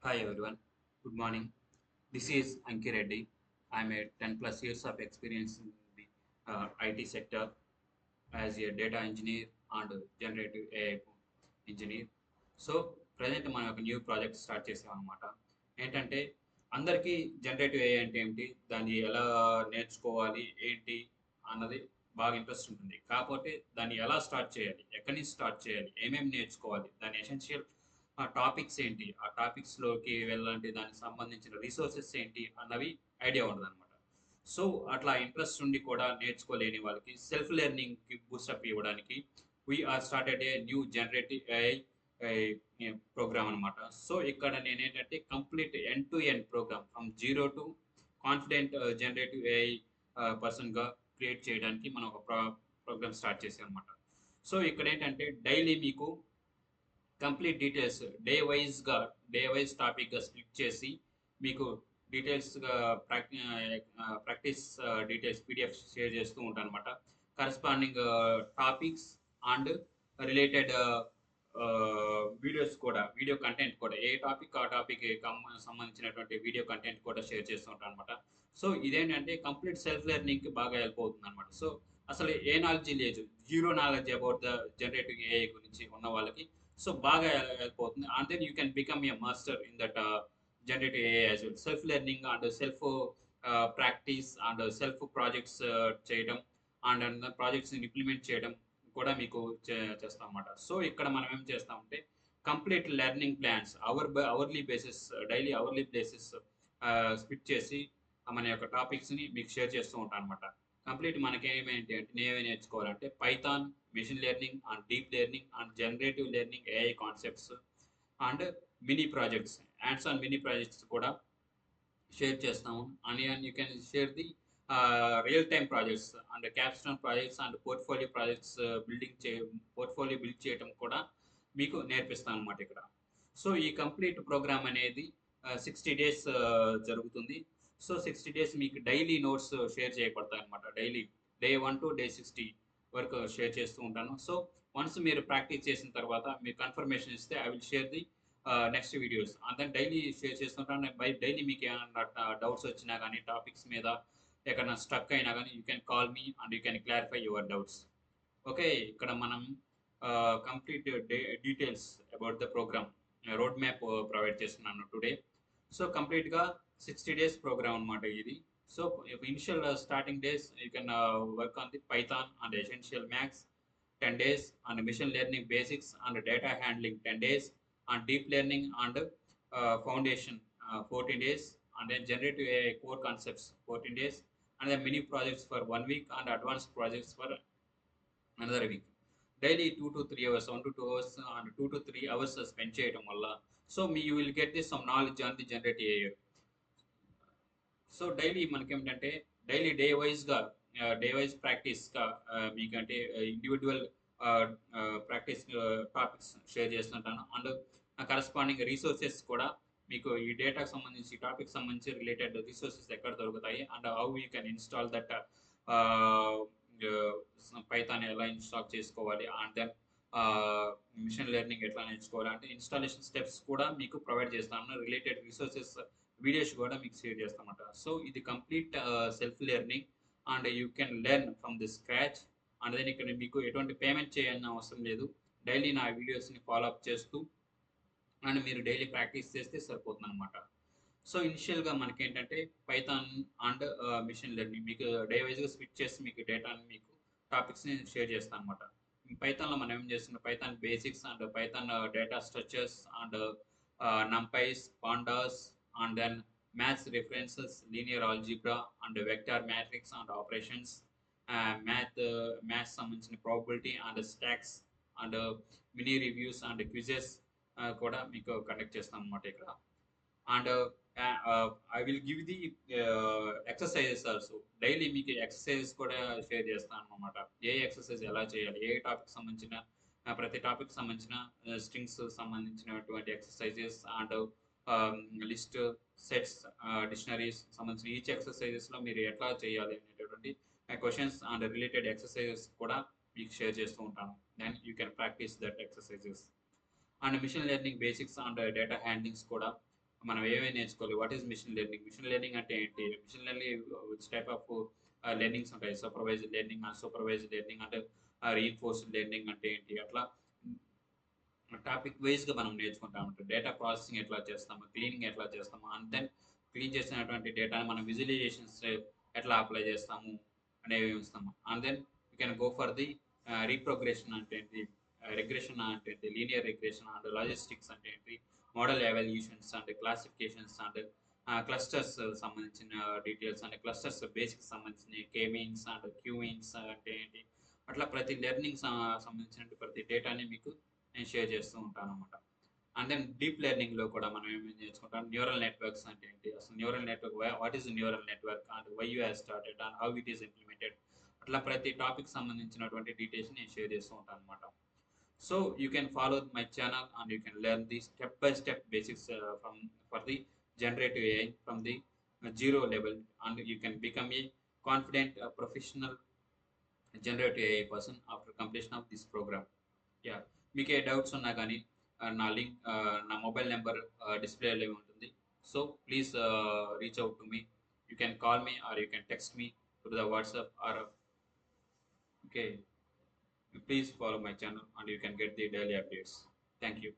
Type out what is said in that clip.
Hi everyone, good morning. This is Anki Reddy. I'm a 10 plus years of experience in the IT sector as a data engineer and generative AI engineer. So present మనం ఒక new project start చేసాం అనమాట. ఏంటంటే అందరికీ generative AI అంటే ఏంటి, దాన్ని ఎలా నేర్చుకోవాలి ఏంటి అన్నది బాగా ఇంట్రెస్ట్ ఉంటుంది. కాకపోతే దాన్ని ఎలా స్టార్ట్ చేయాలి, ఎక్కడి నుంచి స్టార్ట్ చేయాలి, ఏమేమి నేర్చుకోవాలి, దాని ఎసెన్షియల్ టాపిక్స్ ఏంటి, ఆ టాపిక్స్లోకి వెళ్ళాలంటే దానికి సంబంధించిన రిసోర్సెస్ ఏంటి అన్నవి ఐడియా ఉండదు అనమాట. సో అట్లా ఇంట్రెస్ట్ ఉండి కూడా నేర్చుకోలేని వాళ్ళకి సెల్ఫ్ లెర్నింగ్కి బూస్టప్ ఇవ్వడానికి we are started a new generative AI program అనమాట. సో ఇక్కడ నేనేంటంటే complete end to end program from zero to confident generative AI పర్సన్గా క్రియేట్ చేయడానికి మనం ఒక ప్రోగ్రామ్ స్టార్ట్ చేసాం అనమాట. సో ఇక్కడ ఏంటంటే డైలీ మీకు కంప్లీట్ డీటెయిల్స్ డే వైజ్ టాపిక్గా స్ప్లిట్ చేసి మీకు డీటెయిల్స్గా ప్రాక్టీస్ డీటెయిల్స్ పీడిఎఫ్ షేర్ చేస్తూ ఉంటాను అనమాట. Corresponding topics and related videos కూడా, వీడియో కంటెంట్ కూడా, ఏ టాపిక్ ఆ టాపిక్ సంబంధించినటువంటి వీడియో కంటెంట్ కూడా షేర్ చేస్తూ ఉంటాను అనమాట. సో ఇదేంటంటే కంప్లీట్ సెల్ఫ్ లెర్నింగ్కి బాగా హెల్ప్ అవుతుంది అనమాట. సో అసలు ఏ నాలెడ్జ్ లేదు, zero knowledge about the generative AI గురించి ఉన్న వాళ్ళకి సో బాగా హెల్ప్ అవుతుంది. And then you can become a master in that generative AI as well. Self learning and self practice and self projects చేయడం and projects implement చేయడం కూడా మీకు చేస్తాం అన్నమాట. సో ఇక్కడ మనం ఏం చేస్తామంటే complete learning plans hourly basis, daily hourly basis split చేసి మన యొక్క టాపిక్స్ని మీకు షేర్ చేస్తూ ఉంటాను అనమాట. కంప్లీట్ మనకేమేంటి అంటే నేనే నేర్చుకోవాలంటే Python, machine learning and deep learning and generative learning AI concepts and mini projects, hands on mini projects కూడా షేర్ చేస్తాము. And you can share the real time projects and Capstone projects and portfolio projects portfolio build చేయడం కూడా మీకు నేర్పిస్తాను అనమాట ఇక్కడ. So ఈ complete programme అనేది 60 days జరుగుతుంది. సో 60 days మీకు డైలీ నోట్స్ షేర్ చేయబడతాయి అనమాట. డైలీ డే 1 to డే 60 వరకు షేర్ చేస్తూ ఉంటాను. సో వన్స్ మీరు ప్రాక్టీస్ చేసిన తర్వాత మీరు కన్ఫర్మేషన్ ఇస్తే I will share the next videos. And daily share చేస్తుంటాను. బై డైలీ మీకు ఏమైనా డౌట్స్ వచ్చినా కానీ, టాపిక్స్ మీద ఎక్కడైనా స్ట్రక్ అయినా కానీ you can call me and you can clarify your doubts. Okay, ఇక్కడ మనం complete details about the program road map provide చేస్తున్నాను టుడే. సో కంప్లీట్గా 60 days ప్రోగ్రామ్ అనమాట ఇది. So initial starting days you can work on the Python and essential maths 10 days, and machine learning basics and data handling 10 days, and deep learning and foundation 14 days, and then generative AI core concepts 14 days, and then mini projects for 1 week and advanced projects for another week. Daily 2 to 3 hours, 1 to 2 hours and 2 to 3 hours spend చేయడం వల్ల so you will get this some knowledge on the generative AI. So daily మనకేమిటంటే daily day wise ప్రాక్టీస్గా మీకంటే individual practice topics share చేస్తుంటాను. And corresponding resources కూడా మీకు ఈ డేటాకి సంబంధించి, టాపిక్ సంబంధించి రిలేటెడ్ రిసోర్సెస్ ఎక్కడ దొరుకుతాయి and how you can install that Python ఎలా ఇన్స్టాల్ చేసుకోవాలి అండ్ దెన్ మిషన్ లెర్నింగ్ ఎట్లా నేర్చుకోవాలి అంటే ఇన్స్టాలేషన్ స్టెప్స్ కూడా మీకు ప్రొవైడ్ చేస్తాను. రిలేటెడ్ రిసోర్సెస్ వీడియోస్ కూడా మీకు షేర్ చేస్తామట. సో ఇది complete self learning and you can learn from the scratch. And then ఇక్కడ మీకు ఎటువంటి పేమెంట్ చేయాల్సిన అవసరం లేదు. డైలీ నా వీడియోస్ని ఫాలో అప్ చేస్తూ అండ్ మీరు డైలీ ప్రాక్టీస్ చేస్తే సరిపోతుంది అనమాట. సో ఇనిషియల్గా మనకేంటంటే పైథాన్ అండ్ మిషన్ లెర్నింగ్ మీకు డే వైజ్గా స్విచ్ చేసి మీకు డేటాని, మీకు టాపిక్స్ని షేర్ చేస్తాను అనమాట. పైథాన్లో మనం ఏం చేస్తున్నాం, Python basics and Python data structures and numpys, pandas, and then maths references, linear algebra, and vector matrix and operations, math సంబంధించిన probability and stacks and mini reviews and quizzes కూడా మీకు కండక్ట్ చేస్తాం అనమాట ఇక్కడ. And I will give the exercises also. Daily మీకు exercises కూడా share చేస్తాను అనమాట. ఏ ఎక్సర్సైజ్ ఎలా చేయాలి, ఏ టాపిక్ సంబంధించిన ప్రతి టాపిక్ సంబంధించిన స్ట్రింగ్స్ సంబంధించినటువంటి exercises and list sets, dictionaries సంబంధించిన ఈచ్ ఎక్సర్సైజెస్లో మీరు ఎట్లా చేయాలి అనేటటువంటి క్వశ్చన్స్ అండ్ రిలేటెడ్ ఎక్సర్సైజెస్ కూడా మీకు షేర్ చేస్తూ ఉంటాను. Then you can practise that exercises. And machine learning basics and data handlings కూడా మనం ఏమేమి నేర్చుకోవాలి, వాట్ ఈస్ మిషన్ లెర్నింగ్ అంటే ఏంటి, machine learning which type of learnings ఉంటాయి, సూపర్వైజ్డ్ లెర్నింగ్, అన్సూపర్వైజ్డ్ లెర్నింగ్ అంటే రీఇన్ఫోర్స్డ్ లెర్నింగ్ అంటే ఏంటి, అట్లా టాపిక్ వైజ్గా మనం నేర్చుకుంటాం. డేటా ప్రాసెసింగ్ ఎట్లా చేస్తాము, క్లీనింగ్ ఎట్లా చేస్తాము, అండ్ దెన్ క్లీన్ చేసినటువంటి డేటాని మనం విజువలైజేషన్స్ ఎట్లా అప్లై చేస్తాము అనేవి ఇస్తాము. And then you can go for the regression అంటే ఏంటి, రిగ్రెషన్ అంటే ఏంటి, లీనియర్ రిగ్రెషన్ అండ్ లాజిస్టిక్స్ అంటే ఏంటి, model evaluations and classifications and clusters సంబంధించిన డీటెయిల్స్ అండ్ క్లస్టర్స్ బేసిక్స్ సంబంధించిన కేమీన్స్ అండ్ క్యూమీన్స్ అంటే ఏంటి, అట్లా ప్రతి లెర్నింగ్ సంబంధించిన ప్రతి డేటాని మీకు నేను షేర్ చేస్తూ ఉంటాను అనమాట. అండ్ దెన్ డీప్ లెర్నింగ్లో కూడా మనం ఏమేమి నేర్చుకుంటాం, న్యూరల్ నెట్వర్క్స్ అంటే ఏంటి, అసలు neural network, what is neural network and why you have started and how it is implemented, అట్లా ప్రతి టాపిక్ సంబంధించినటువంటి డీటెయిల్స్ నేను షేర్ చేస్తూ ఉంటాను అనమాట. So you can follow my channel and you can learn the step by step basics from for the generative AI from the zero level, and you can become a confident professional generative AI person after completion of this program. Yeah, మీకు ఏ doubts ఉన్నా కానీ నా link, నా mobile number డిస్ప్లేలో ఉంటుంది. So please reach out to me. You can call me or you can text me through the WhatsApp or okay. Please follow my channel and you can get the daily updates. Thank you.